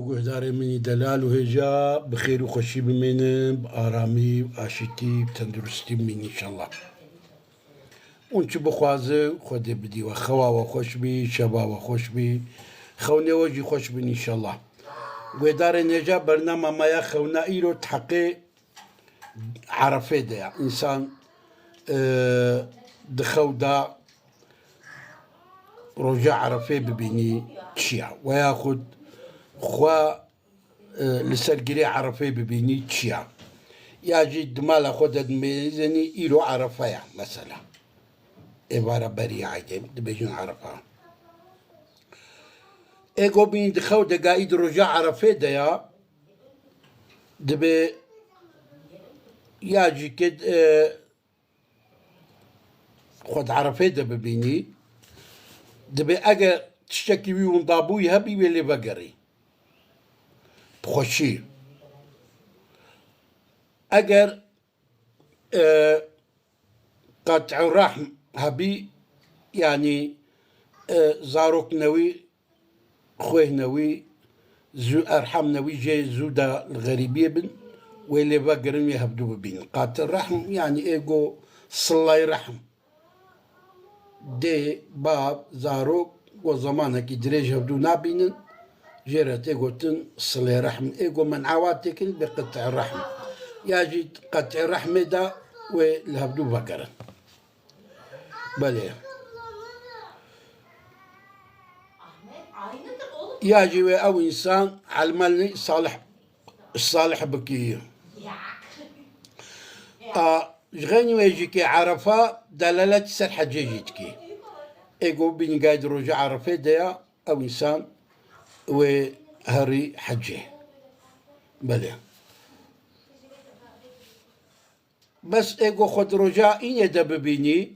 گهدار منی دلال و هجا بخیر و خوشی بمینم بآرامی و آشتی و تندرستی بمینی انشالله اون چه بخوازه خود بدی و خوا و خوش بی شبا و خوش بی خونه وجی خوش بی انشالله گهدار نجا برنامه مایا خونا ایرو تحقی عرفه ده انسان دخو دا رجع عرفه ببینی چیا و یاخد خوا لسرگری عرفه ببینی چیا یاجی دمال خودت میزنی ایرو عرفه یا مثلا عباره بری عجب دبیجون عرفه اگو بین دخو دقاید رجع عرفه دیا دبی یاجی کد خود عرفه ده ببینی دبی اگر تشتكي ويون ضابوي هبي ويلي بقري بخشي اگر قطع الرحم هبي يعني زاروك نوي خوه نوي زو ارحم نوي جي زودا الغريبية بن ويلي بقرن يهبدو ببين قطع الرحم يعني ايجو صلاي رحم دي باب زاروك وزمانك دريج هبدو نابين جيرت ايغوتن صلي رحم ايغو من عواتكن بقطع الرحم ياجي قطع الرحم دا والهبدو بقرا بلي ياجي او انسان علمني صالح بكي جغني ويجيكي عرفة دلالة سر حجيجيتكي ايجو بين قايد رجع عرفه ديا او انسان وهري حجه بله بس ايجو خد رجع إني دا ببيني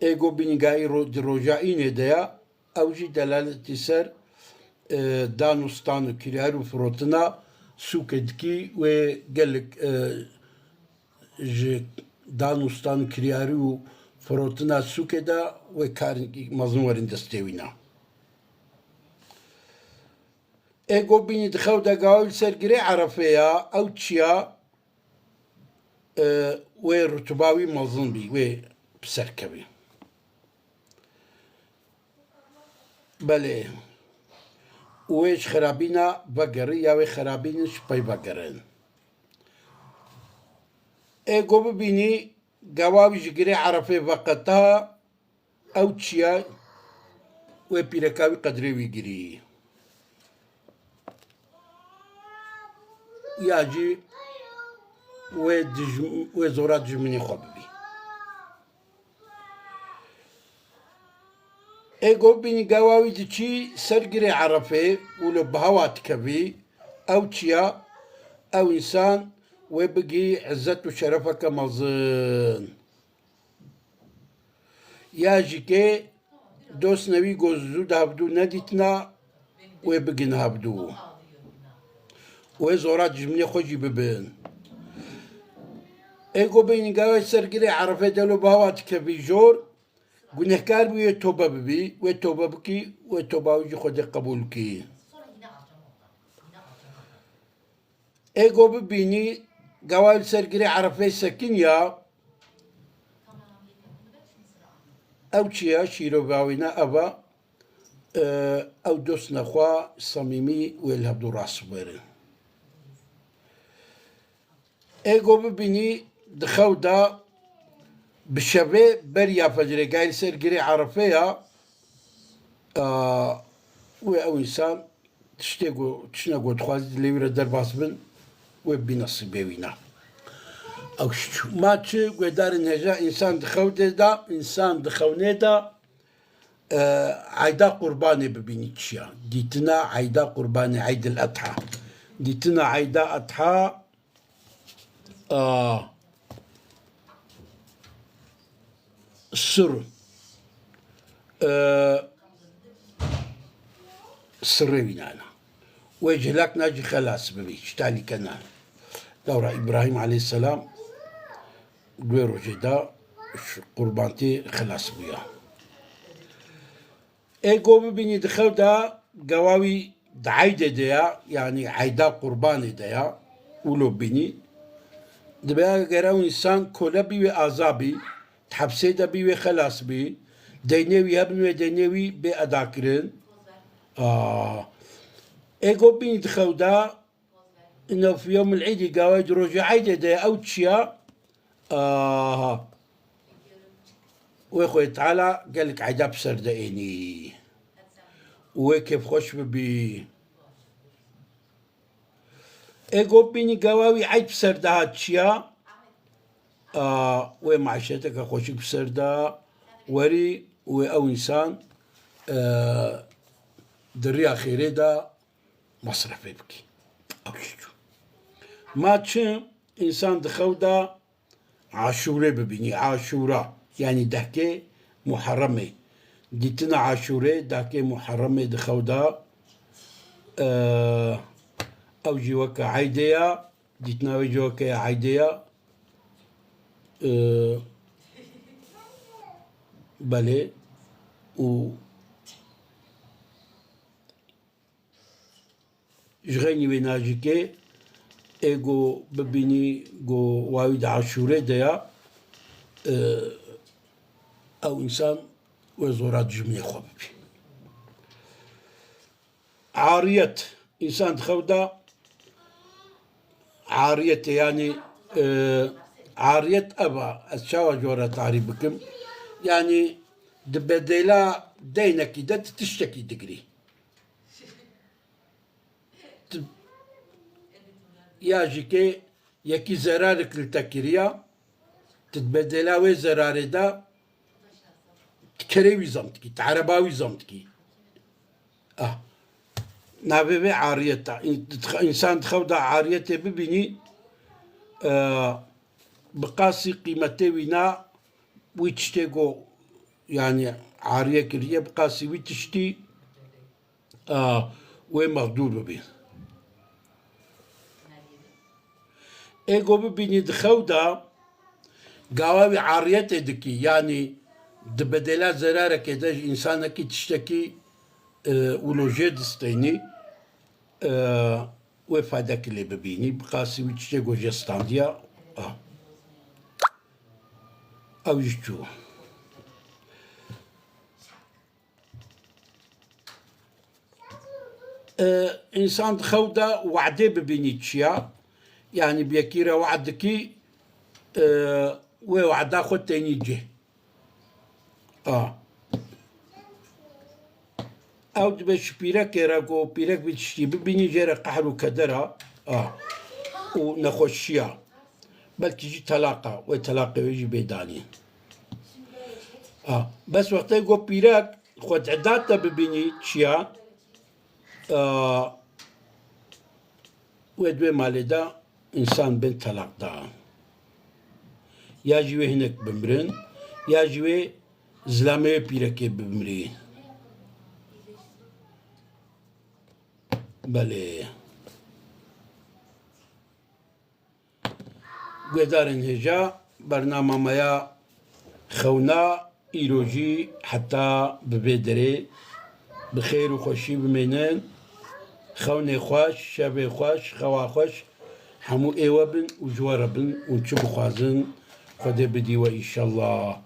ايجو بين قايد رجع إني ديا او جي دلالة سر دانوستان كريارو فروتنا سوكدكي وقالك دانوستان كريارو فروتنا سوكدا وكارنكي مزنورين دستيوينا ايغو بيني دخو دا قاول سرقري عرفيا او تشيا ورتباوي مظن بي بسركبي بلي ويش خرابينا بقري يا خرابين شبي بقرين ايغو بيني قواوي جگري عرفه وقتها او تشيا وبيركاوي قدري ويجري ياجي وزورات جمني خببي ايغو بيني قواوي تشي سرقري عرفه ولو بهوات كبي او تشيا او انسان وبقي عزت وشرفك مظن ياجي كي دوس نوي جوزو هبدو نديتنا وبقي نهبدو وزورات جمني خوجي ببن ايغو بين قاوي سرقري عرفه دلو بهوات كبي جور قنهكار بي توبا ببي وتوبا بكي وتوبا وجي خود قبول كي ايغو ببيني قوال سرقري عرفه سكينيا او تشيا شيرو باوينا ابا او دوس نخوا صميمي والهبدو راس بيرن ايغو ببيني دخو دا بشبه بريا فجري قايل سرقري عرفه او انسان تشنقو تخوازي ليورا درباس بن وبنص بيوينا او شو ما تشي قدار نجا انسان دخوته دا انسان دخونه دا عيدا قرباني ببيني تشيا ديتنا عيدا قرباني عيد الاضحى ديتنا عيدا اضحى السر السروينا انا ويجهلك ناجي خلاص ببيش تالي كنان دورة إبراهيم عليه السلام دويرو جدا قربانتي خلاص بيا ايغو ببيني دخل دا قواوي دعايدة ديا يعني عيدا قرباني ديا ولو بني دبا قراو إنسان كولا بي وآزابي تحبسي دا بي وخلاص بي دينيوي هبن ودينيوي بأداكرين إيقو بين دخودا إنه في يوم العيد قاوي رجع عيدة ديا أو تشيا ويخوي تعالى قال لك عيدا بسر دقيني وكيف خوش بي ايقو بيني قواوي عيد بسر ده هاتشيا ومعشتك خوشك بسر ده وري او انسان دريا خيري ده مصرف يبكي ما تشم انسان دخو ده عاشورة ببيني عاشورة يعني دهكي محرمة ديتنا عاشورة دهكي محرمة دخو ده أو جوكا عيدية ديتناوي جوكا عيدية بلي و جغيني بناجيكي ايغو ببيني جو وايد عاشورة ديا أو إنسان وزورات جميع خوبي عارية إنسان تخودا عارية يعني عارية أبا أتشاوى جورة تعريبكم يعني دبديلا دينك إذا تشتكي دقري ياجيكي يكي زرارك للتكريا تتبدلا وي زراري دا تكريوي زمتكي تعرباوي زمتكي نابي عارية إنسان تخودا عارية ببيني بقاسي قيمته وينا ويتشتيقو يعني عارية كريه بقاسي ويتشتي ومغدور ببين ايقو ببيني دخودا قاوي عارية دكي يعني دبدلا زرارة كده إنسانك تشتكي ولوجي دستيني وفادك اللي ببيني بقاسي ويتشتيقو جستانديا أو يجتو إنسان خودا وعدي ببيني تشيا يعني بيكيرا وعدكي ووعدا خد تاني جه أو دبش بيرك يراقو بيرك بتشتي ببيني جرا قحرو كدرا ونخشيا بل تجي طلاقة وطلاقة ويجي بيداني بس وقت يقو بيرك خد عداتا ببيني تشيا ودوي مالي دا إنسان بين طلاق دا ياجوي هناك بمرن ياجوي زلامي بيرك بمرين بله قدارن هجا برنامج مايا خونا إيروجي حتى ببدري بخير وخوشي بمنن خوني خوش شبي خوش خوا خوش حمو ايوبن وجواربن ونشوف خوازن خدي بدي وإن شاء الله